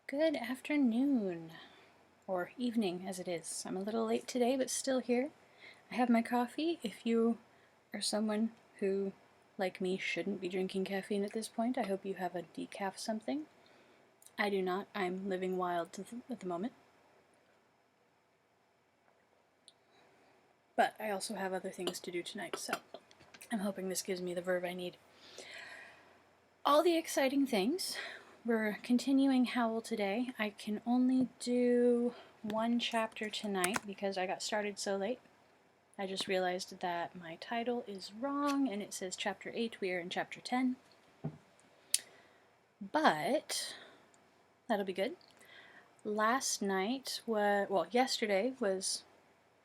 Good afternoon, or evening as it is. I'm a little late today, but still here. I have my coffee. If you are someone who, like me, shouldn't be drinking caffeine at this point, I hope you have a decaf something. I do not. I'm living wild at the moment. But I also have other things to do tonight, so I'm hoping this gives me the verve I need. All the exciting things. We're continuing Howl today. I can only do one chapter tonight because I got started so late. I just realized that my title is wrong and it says chapter 8. We are in chapter 10. But that'll be good. Yesterday was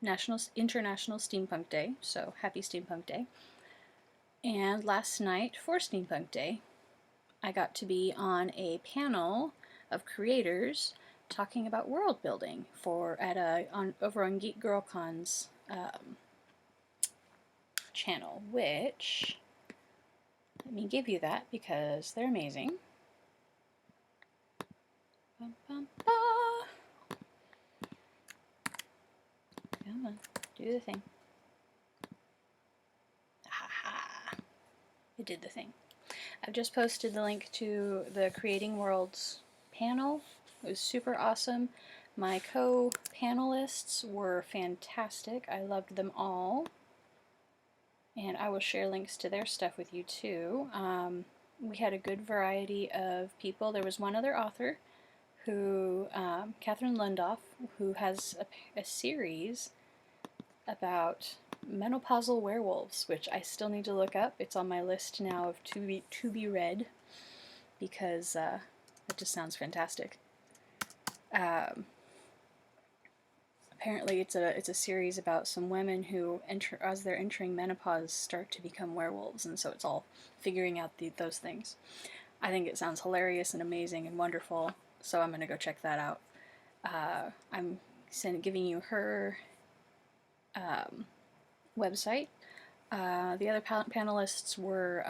International Steampunk Day, so happy Steampunk Day. And last night, for Steampunk Day, I got to be on a panel of creators talking about world building over on Geek Girl Con's channel, which, let me give you that because they're amazing. Bum, bum, ba. Come on, do the thing. Ha! It did the thing. I've just posted the link to the Creating Worlds panel. It was super awesome. My co-panelists were fantastic. I loved them all. And I will share links to their stuff with you too. We had a good variety of people. There was one other author, Catherine Lundoff, who has a series about menopausal werewolves, which I still need to look up. It's on my list now of to be read because it just sounds fantastic. Apparently, it's a series about some women who as they're entering menopause, start to become werewolves, and so it's all figuring out those things. I think it sounds hilarious and amazing and wonderful, so I'm gonna go check that out. I'm giving you her website. The other panelists were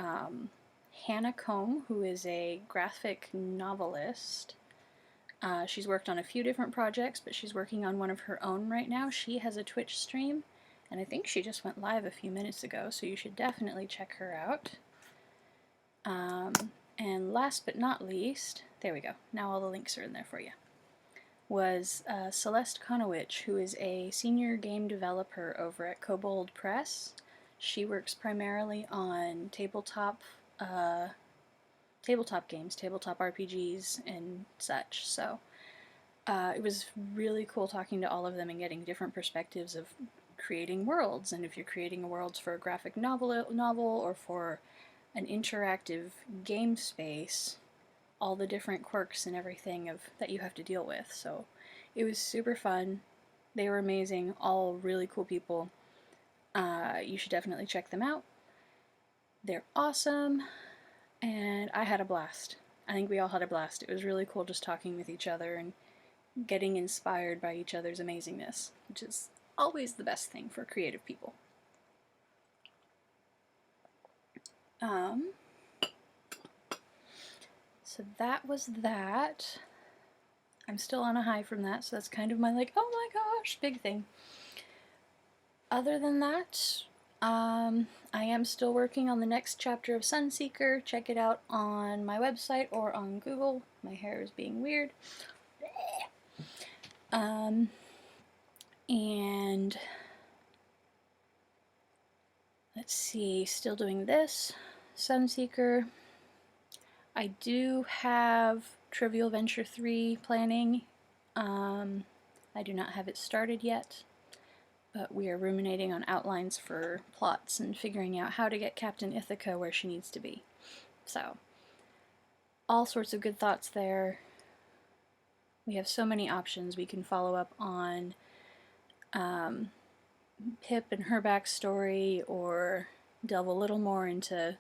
Hannah Combe, who is a graphic novelist. She's worked on a few different projects, but she's working on one of her own right now. She has a Twitch stream, and I think she just went live a few minutes ago, so you should definitely check her out. And last but not least, there we go, now all the links are in there for you, was Celeste Konowich, who is a senior game developer over at Kobold Press. She works primarily on tabletop games, tabletop RPGs, and such. So it was really cool talking to all of them and getting different perspectives of creating worlds. And if you're creating worlds for a graphic novel or for an interactive game space, all the different quirks and everything that you have to deal with. So it was super fun. They were amazing, all really cool people. You should definitely check them out. They're awesome, and I had a blast. I think we all had a blast. It was really cool just talking with each other and getting inspired by each other's amazingness, which is always the best thing for creative people. So that was that. I'm still on a high from that, so that's kind of my oh my gosh, big thing. Other than that, I am still working on the next chapter of Sunseeker. Check it out on my website or on Google. My hair is being weird. And let's see, still doing this, Sunseeker. I do have Trivial Venture 3 planning. I do not have it started yet, but we are ruminating on outlines for plots and figuring out how to get Captain Ithaca where she needs to be. So, all sorts of good thoughts there. We have so many options. We can follow up on Pip and her backstory, or delve a little more into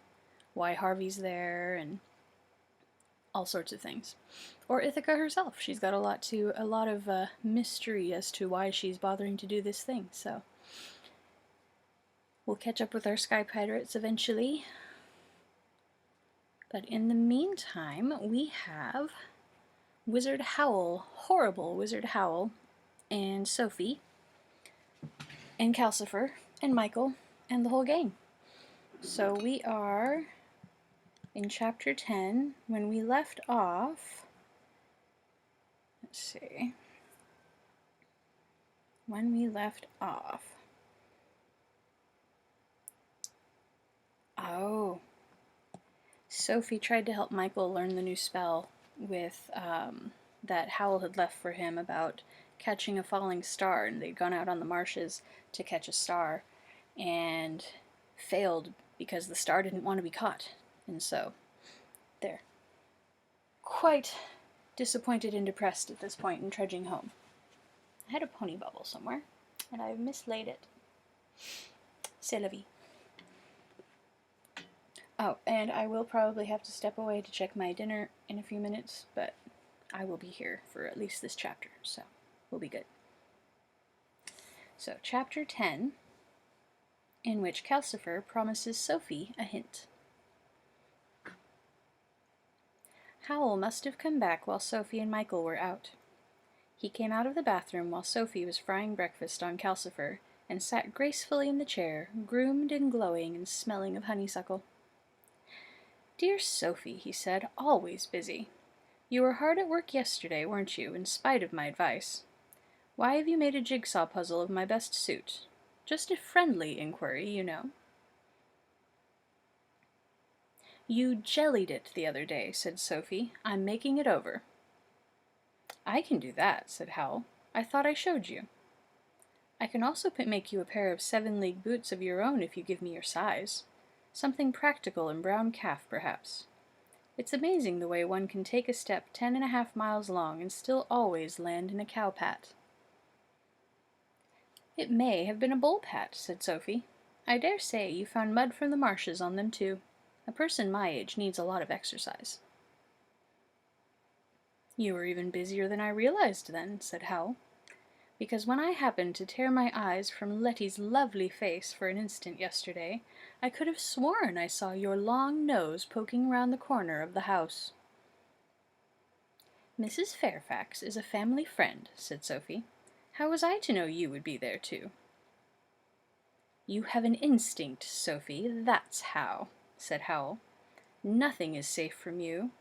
why Harvey's there, and all sorts of things. Or Ithaca herself. She's got a lot of mystery as to why she's bothering to do this thing, so we'll catch up with our Sky Pirates eventually. But in the meantime, we have Wizard Howl, horrible Wizard Howl, and Sophie, and Calcifer, and Michael, and the whole gang. So we are in chapter 10. When we left off, let's see. When we left off. Oh. Sophie tried to help Michael learn the new spell with that Howl had left for him about catching a falling star, and they'd gone out on the marshes to catch a star and failed because the star didn't want to be caught. And so they're quite disappointed and depressed at this point and trudging home. I had a pony bubble somewhere, and I've mislaid it. C'est la vie. Oh, and I will probably have to step away to check my dinner in a few minutes, but I will be here for at least this chapter, so we'll be good. So, chapter 10, in which Calcifer promises Sophie a hint. Howl must have come back while Sophie and Michael were out. He came out of the bathroom while Sophie was frying breakfast on Calcifer, and sat gracefully in the chair, groomed and glowing and smelling of honeysuckle. "Dear Sophie," he said, "always busy. You were hard at work yesterday, weren't you, in spite of my advice? Why have you made a jigsaw puzzle of my best suit? Just a friendly inquiry, you know." "You jellied it the other day," said Sophie. "I'm making it over." "I can do that," said Howl. "I thought I showed you." "I can also make you a pair of 7-league boots of your own if you give me your size. Something practical and brown calf, perhaps. It's amazing the way one can take a step 10.5 miles long and still always land in a cow-pat." "It may have been a bull-pat," said Sophie. "I dare say you found mud from the marshes on them too. A person my age needs a lot of exercise." "You were even busier than I realized then," said Howl. "Because when I happened to tear my eyes from Letty's lovely face for an instant yesterday, I could have sworn I saw your long nose poking round the corner of the house." "Mrs. Fairfax is a family friend," said Sophie. "How was I to know you would be there too?" "You have an instinct, Sophie, that's how," said Howl. "Nothing is safe from you.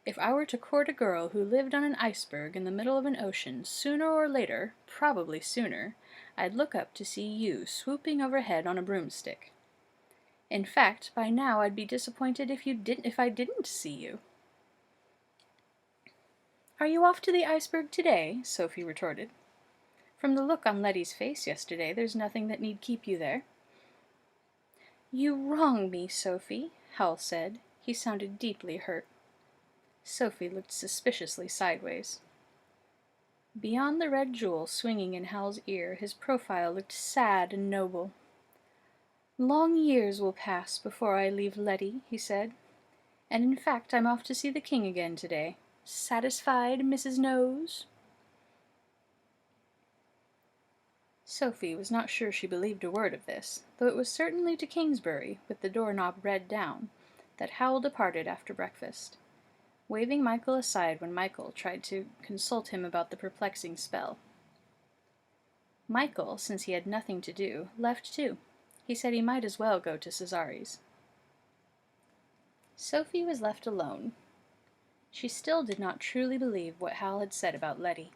If I were to court a girl who lived on an iceberg in the middle of an ocean, sooner or later, probably sooner, I'd look up to see you swooping overhead on a broomstick. In fact, by now I'd be disappointed if I didn't see you." "Are you off to the iceberg today?" Sophie retorted. "From the look on Letty's face yesterday, there's nothing that need keep you there." "You wrong me, Sophie," Howl said. He sounded deeply hurt. Sophie looked suspiciously sideways. Beyond the red jewel swinging in Howl's ear, his profile looked sad and noble. "Long years will pass before I leave Letty," he said. "And in fact I'm off to see the king again today. Satisfied, Mrs. Nose?" Sophie was not sure she believed a word of this, though it was certainly to Kingsbury, with the doorknob red down, that Howl departed after breakfast, waving Michael aside when Michael tried to consult him about the perplexing spell. Michael, since he had nothing to do, left too. He said he might as well go to Cesare's. Sophie was left alone. She still did not truly believe what Howl had said about Letty,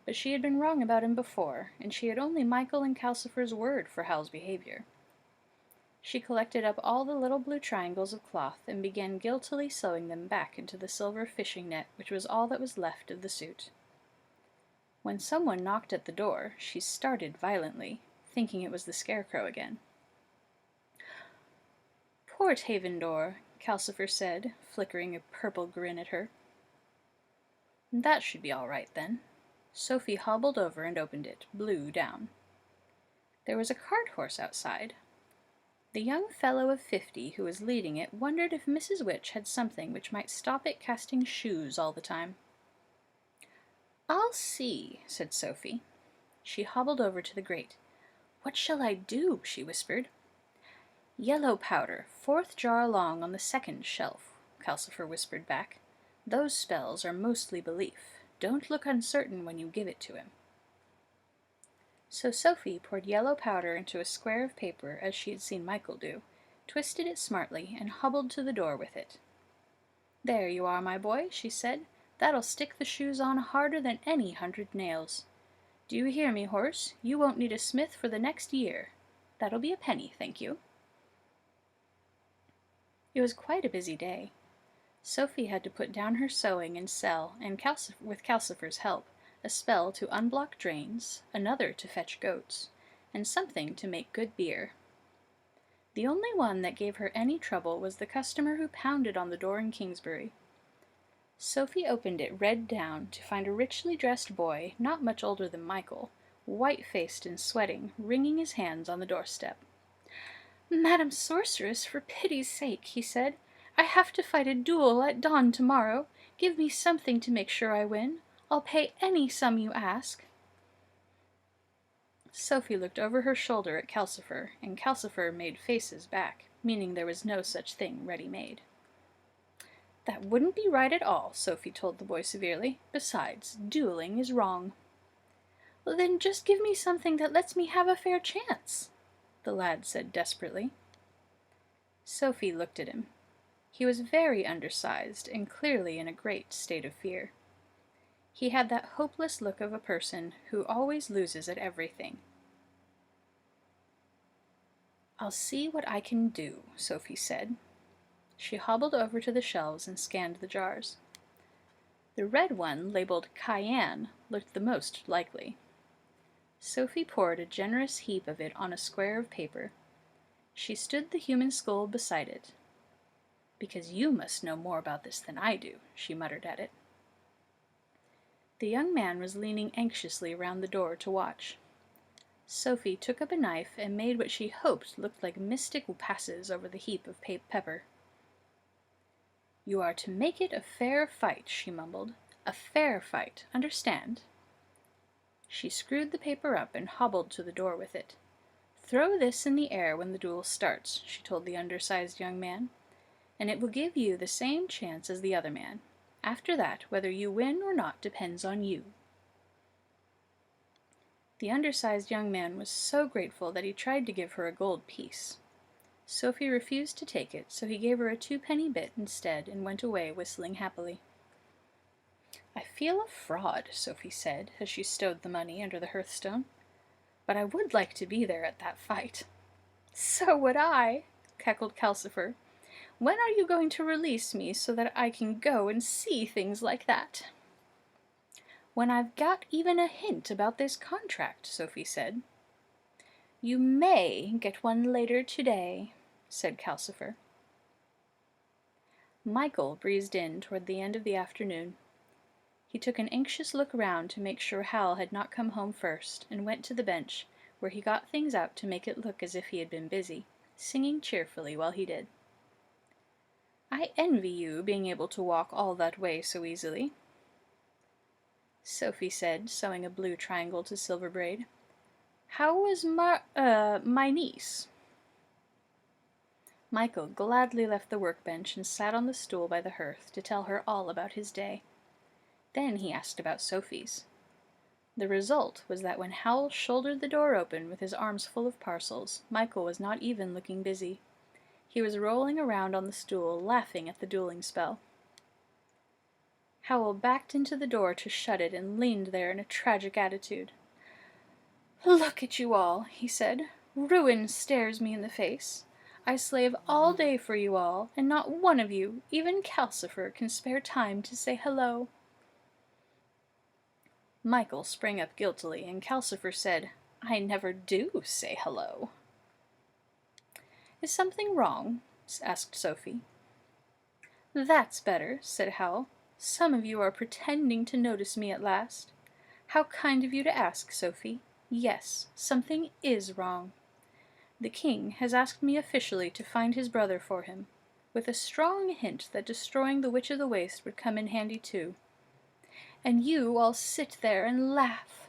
but she had been wrong about him before, and she had only Michael and Calcifer's word for Howl's behavior. She collected up all the little blue triangles of cloth and began guiltily sewing them back into the silver fishing net which was all that was left of the suit. When someone knocked at the door, she started violently, thinking it was the Scarecrow again. "Port Havendor," Calcifer said, flickering a purple grin at her. "That should be all right, then." Sophie hobbled over and opened it, blue down. There was a cart horse outside. The young fellow of 50 who was leading it wondered if Mrs. Witch had something which might stop it casting shoes all the time. "I'll see," said Sophie. She hobbled over to the grate. "What shall I do?" she whispered. "Yellow powder, 4th jar along on the 2nd shelf," Calcifer whispered back. "Those spells are mostly belief. don't look uncertain when you give it to him." So Sophie poured yellow powder into a square of paper as she had seen Michael do, twisted it smartly, and hobbled to the door with it. "There you are, my boy," she said. "That'll stick the shoes on harder than any 100 nails. Do you hear me, horse? You won't need a smith for the next year. That'll be a penny, thank you." It was quite a busy day. Sophie had to put down her sewing and sell, and with Calcifer's help, a spell to unblock drains, another to fetch goats, and something to make good beer. The only one that gave her any trouble was the customer who pounded on the door in Kingsbury. Sophie opened it red down to find a richly dressed boy, not much older than Michael, white-faced and sweating, wringing his hands on the doorstep. "Madam Sorceress, for pity's sake," he said, "I have to fight a duel at dawn tomorrow. Give me something to make sure I win. I'll pay any sum you ask." Sophie looked over her shoulder at Calcifer, and Calcifer made faces back, meaning there was no such thing ready-made. "That wouldn't be right at all," Sophie told the boy severely. "Besides, dueling is wrong." "Well, then just give me something that lets me have a fair chance," the lad said desperately. Sophie looked at him. He was very undersized and clearly in a great state of fear. He had that hopeless look of a person who always loses at everything. "I'll see what I can do," Sophie said. She hobbled over to the shelves and scanned the jars. The red one, labeled Cayenne, looked the most likely. Sophie poured a generous heap of it on a square of paper. She stood the human skull beside it. "Because you must know more about this than I do," she muttered at it. The young man was leaning anxiously round the door to watch. Sophie took up a knife and made what she hoped looked like mystic passes over the heap of pepper. "You are to make it a fair fight," she mumbled. "A fair fight, understand?" She screwed the paper up and hobbled to the door with it. "Throw this in the air when the duel starts," she told the undersized young man, "and it will give you the same chance as the other man. After that, whether you win or not depends on you." The undersized young man was so grateful that he tried to give her a gold piece. Sophie refused to take it, so he gave her a 2-penny bit instead and went away whistling happily. "I feel a fraud," Sophie said, as she stowed the money under the hearthstone. "But I would like to be there at that fight." "So would I," cackled Calcifer. "When are you going to release me so that I can go and see things like that?" "When I've got even a hint about this contract," Sophie said. "You may get one later today," said Calcifer. Michael breezed in toward the end of the afternoon. He took an anxious look round to make sure Howl had not come home first, and went to the bench, where he got things out to make it look as if he had been busy, singing cheerfully while he did. "I envy you, being able to walk all that way so easily," Sophie said, sewing a blue triangle to silver braid. "How was my niece?" Michael gladly left the workbench and sat on the stool by the hearth to tell her all about his day. Then he asked about Sophie's. The result was that when Howl shouldered the door open with his arms full of parcels, Michael was not even looking busy. He was rolling around on the stool, laughing at the dueling spell. Howl backed into the door to shut it and leaned there in a tragic attitude. "Look at you all," he said. "Ruin stares me in the face. I slave all day for you all, and not one of you, even Calcifer, can spare time to say hello." Michael sprang up guiltily, and Calcifer said, "I never do say hello." "Is something wrong?" asked Sophie. "That's better," said Howl. "Some of you are pretending to notice me at last. How kind of you to ask, Sophie. Yes, something is wrong. The king has asked me officially to find his brother for him, with a strong hint that destroying the Witch of the Waste would come in handy too. And you all sit there and laugh."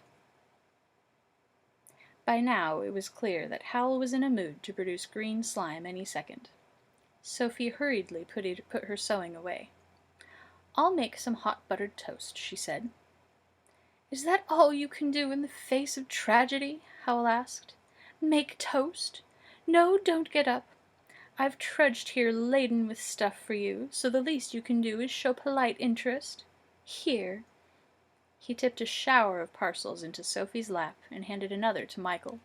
By now it was clear that Howl was in a mood to produce green slime any second. Sophie hurriedly put her sewing away. "I'll make some hot buttered toast," she said. Is that all you can do in the face of tragedy? Howl asked. Make toast? No, don't get up. I've trudged here laden with stuff for you, so the least you can do is show polite interest. Here." He tipped a shower of parcels into Sophie's lap and handed another to Michael.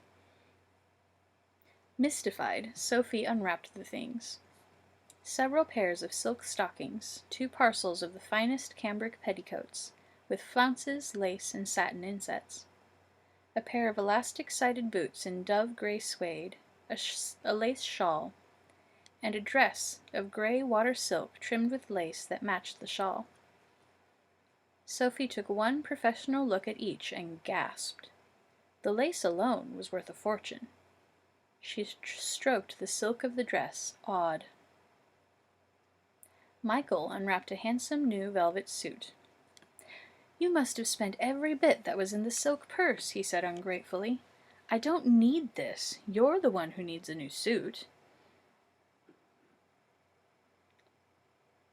Mystified, Sophie unwrapped the things. Several pairs of silk stockings, 2 parcels of the finest cambric petticoats, with flounces, lace, and satin insets. A pair of elastic-sided boots in dove-gray suede, a lace shawl, and a dress of gray water silk trimmed with lace that matched the shawl. Sophie took one professional look at each and gasped. The lace alone was worth a fortune. She stroked the silk of the dress, awed. Michael unwrapped a handsome new velvet suit. "You must have spent every bit that was in the silk purse," he said ungratefully. "I don't need this. You're the one who needs a new suit."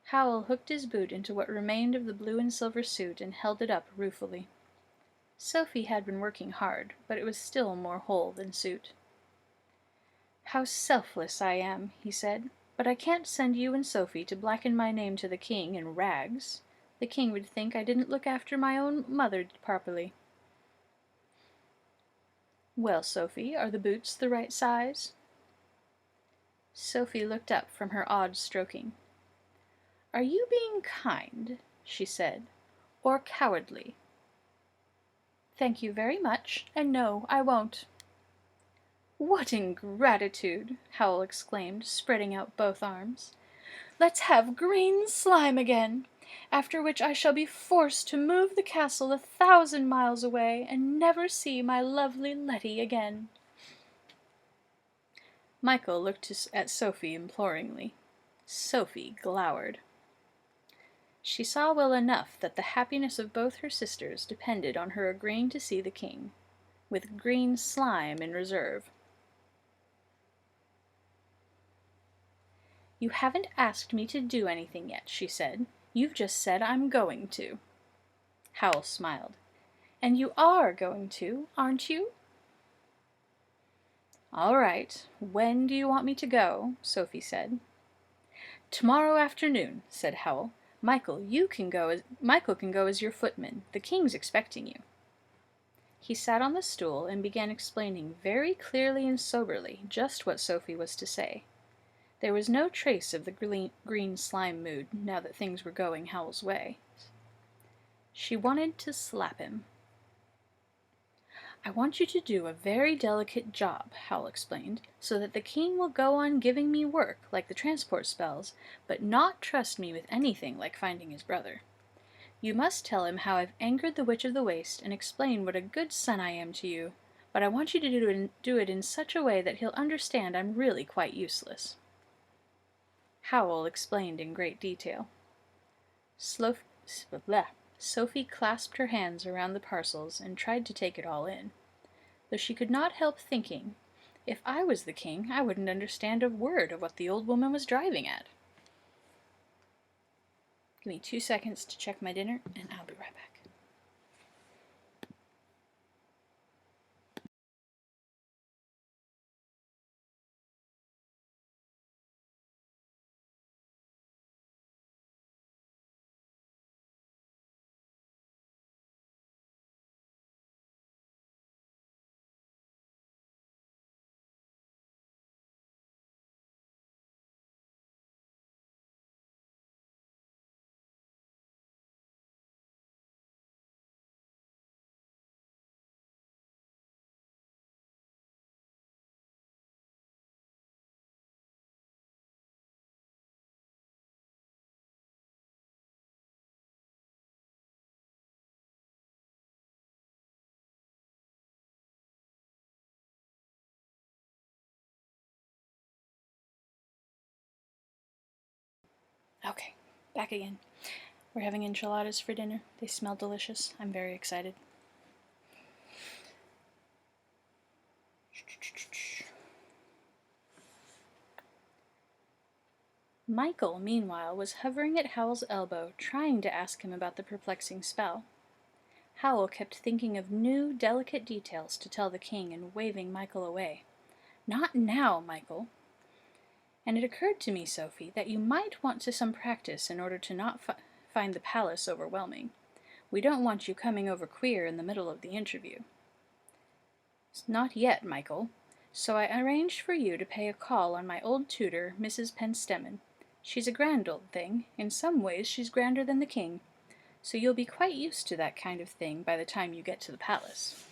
Howl hooked his boot into what remained of the blue and silver suit and held it up ruefully. Sophie had been working hard, but it was still more whole than suit. "How selfless I am," he said, "but I can't send you and Sophie to blacken my name to the king in rags. The king would think I didn't look after my own mother properly." "Well, Sophie, are the boots the right size?" Sophie looked up from her odd stroking. "Are you being kind," she said, "or cowardly?" "Thank you very much, and no, I won't." "What ingratitude!" Howl exclaimed, spreading out both arms. "Let's have green slime again, after which I shall be forced to move the castle 1,000 miles away and never see my lovely Letty again." Michael looked at Sophie imploringly. Sophie glowered. She saw well enough that the happiness of both her sisters depended on her agreeing to see the king, with green slime in reserve. "You haven't asked me to do anything yet," she said. "You've just said I'm going to." Howl smiled. "And you are going to, aren't you?" "All right. When do you want me to go?" Sophie said. "Tomorrow afternoon," said Howl. Michael can go as your footman. The king's expecting you." He sat on the stool and began explaining very clearly and soberly just what Sophie was to say. There was no trace of the green slime mood now that things were going Howl's way. She wanted to slap him. "I want you to do a very delicate job," Howl explained, "so that the king will go on giving me work, like the transport spells, but not trust me with anything like finding his brother. You must tell him how I've angered the Witch of the Waste and explain what a good son I am to you, but I want you to do it in such a way that he'll understand I'm really quite useless." Howl explained in great detail. Sophie clasped her hands around the parcels and tried to take it all in, though she could not help thinking, if I was the king, I wouldn't understand a word of what the old woman was driving at. Give me 2 seconds to check my dinner, and I'll be right back. Okay, back again. We're having enchiladas for dinner. They smell delicious. I'm very excited. Michael, meanwhile, was hovering at Howl's elbow, trying to ask him about the perplexing spell. Howl kept thinking of new, delicate details to tell the king and waving Michael away. "Not now, Michael. And it occurred to me, Sophie, that you might want some practice in order to not find the palace overwhelming. We don't want you coming over queer in the middle of the interview." "Not yet, Michael. So I arranged for you to pay a call on my old tutor, Mrs. Penstemon. She's a grand old thing. In some ways she's grander than the king. So you'll be quite used to that kind of thing by the time you get to the palace."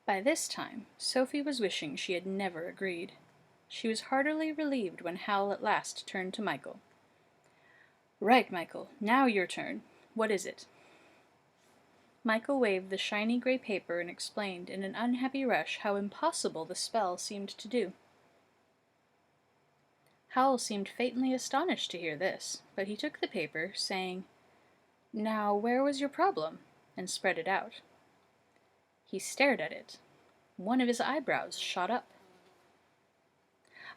By this time, Sophie was wishing she had never agreed. She was heartily relieved when Howl at last turned to Michael. "Right, Michael. Now your turn. What is it?" Michael waved the shiny gray paper and explained in an unhappy rush how impossible the spell seemed to do. Howl seemed faintly astonished to hear this, but he took the paper, saying, "Now, where was your problem?" and spread it out. He stared at it. One of his eyebrows shot up.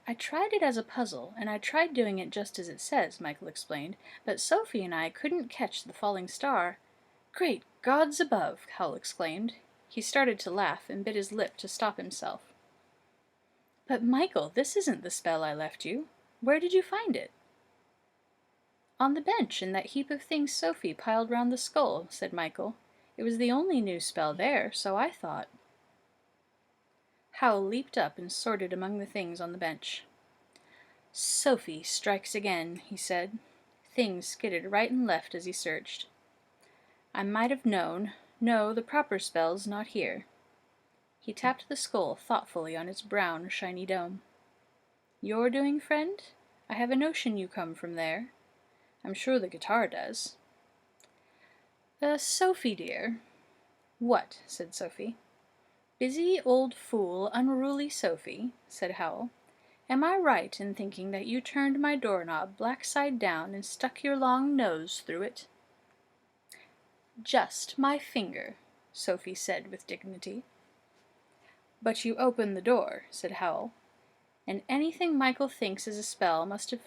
"I tried it as a puzzle, and I tried doing it just as it says," Michael explained, "but Sophie and I couldn't catch the falling star." "Great gods above!" Howl exclaimed. He started to laugh and bit his lip to stop himself. "But Michael, this isn't the spell I left you. Where did you find it?" "On the bench in that heap of things Sophie piled round the skull," said Michael. "It was the only new spell there, so I thought." Howl leaped up and sorted among the things on the bench. "Sophie strikes again," he said. Things skidded right and left as he searched. "I might have known. No, the proper spell's not here." He tapped the skull thoughtfully on its brown, shiny dome. "Your doing, friend? I have a notion you come from there. I'm sure the guitar does." Sophie, dear." "What?" said Sophie. "Busy old fool, unruly Sophie," said Howl. "Am I right in thinking that you turned my doorknob black side down and stuck your long nose through it?" "Just my finger," Sophie said with dignity. "But you opened the door," said Howl, "and anything Michael thinks is a spell must have...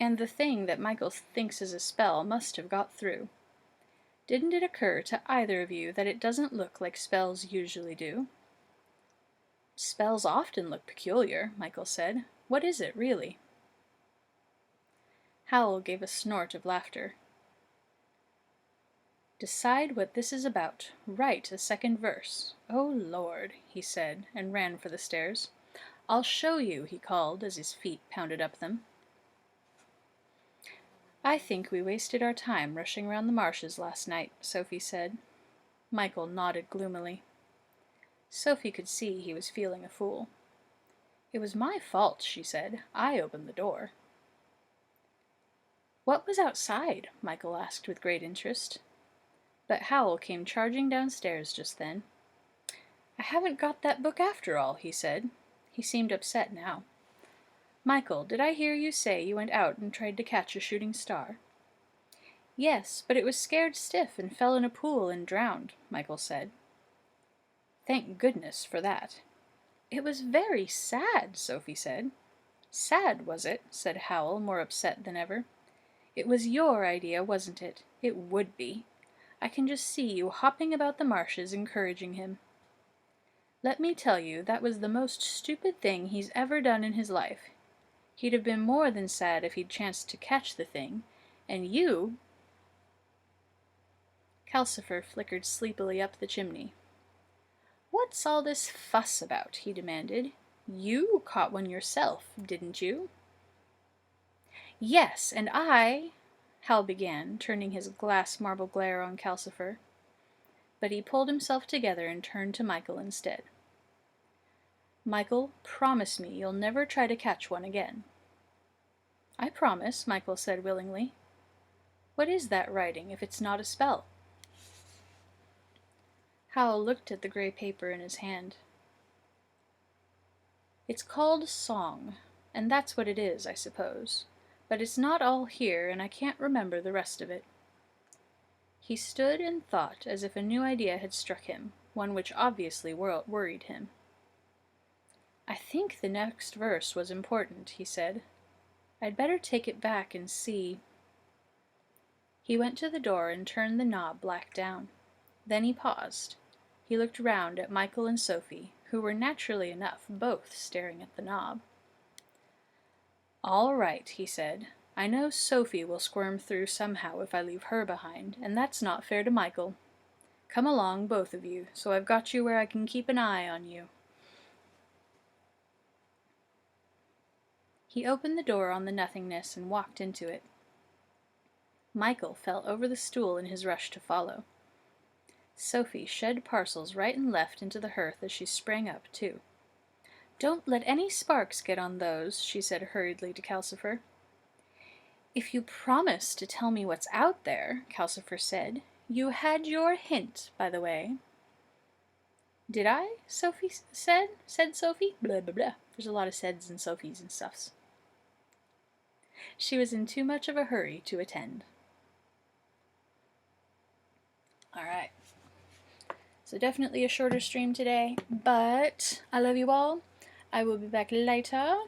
and the thing that Michael thinks is a spell must have got through. Didn't it occur to either of you that it doesn't look like spells usually do?" "Spells often look peculiar," Michael said. "What is it, really?" Howl gave a snort of laughter. "Decide what this is about. Write a second verse. Oh, Lord," he said, and ran for the stairs. "I'll show you," he called as his feet pounded up them. "I think we wasted our time rushing round the marshes last night," Sophie said. Michael nodded gloomily. Sophie could see he was feeling a fool. "It was my fault," she said. "I opened the door." "What was outside?" Michael asked with great interest. But Howl came charging downstairs just then. "I haven't got that book after all," he said. He seemed upset now. "Michael, did I hear you say you went out and tried to catch a shooting star?" "Yes, but it was scared stiff and fell in a pool and drowned," Michael said. "Thank goodness for that." "It was very sad," Sophie said. "Sad, was it?" said Howl, more upset than ever. "It was your idea, wasn't it? It would be. I can just see you hopping about the marshes encouraging him. Let me tell you, that was the most stupid thing he's ever done in his life. He'd have been more than sad if he'd chanced to catch the thing, and you—" Calcifer flickered sleepily up the chimney. "What's all this fuss about?" he demanded. "You caught one yourself, didn't you?" "Yes, and Hal began, turning his glass marble glare on Calcifer. But he pulled himself together and turned to Michael instead. "Michael, promise me you'll never try to catch one again." "I promise," Michael said willingly. "What is that writing, if it's not a spell?" Howl looked at the gray paper in his hand. "It's called Song, and that's what it is, I suppose. But it's not all here, and I can't remember the rest of it." He stood and thought as if a new idea had struck him, one which obviously worried him. "I think the next verse was important," he said. "I'd better take it back and see." He went to the door and turned the knob black down. Then he paused. He looked round at Michael and Sophie, who were naturally enough both staring at the knob. "All right," he said. "I know Sophie will squirm through somehow if I leave her behind, and that's not fair to Michael. Come along, both of you, so I've got you where I can keep an eye on you." He opened the door on the nothingness and walked into it. Michael fell over the stool in his rush to follow. Sophie shed parcels right and left into the hearth as she sprang up, too. "Don't let any sparks get on those," she said hurriedly to Calcifer. "If you promise to tell me what's out there," Calcifer said. "You had your hint, by the way." "Did I?" Sophie said Sophie. Blah, blah, blah. There's a lot of saids and Sophies and stuffs. She was in too much of a hurry to attend. Alright. So definitely a shorter stream today, but I love you all. I will be back later.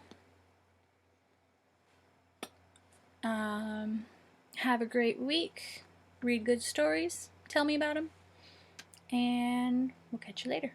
Have a great week. Read good stories. Tell me about them. And we'll catch you later.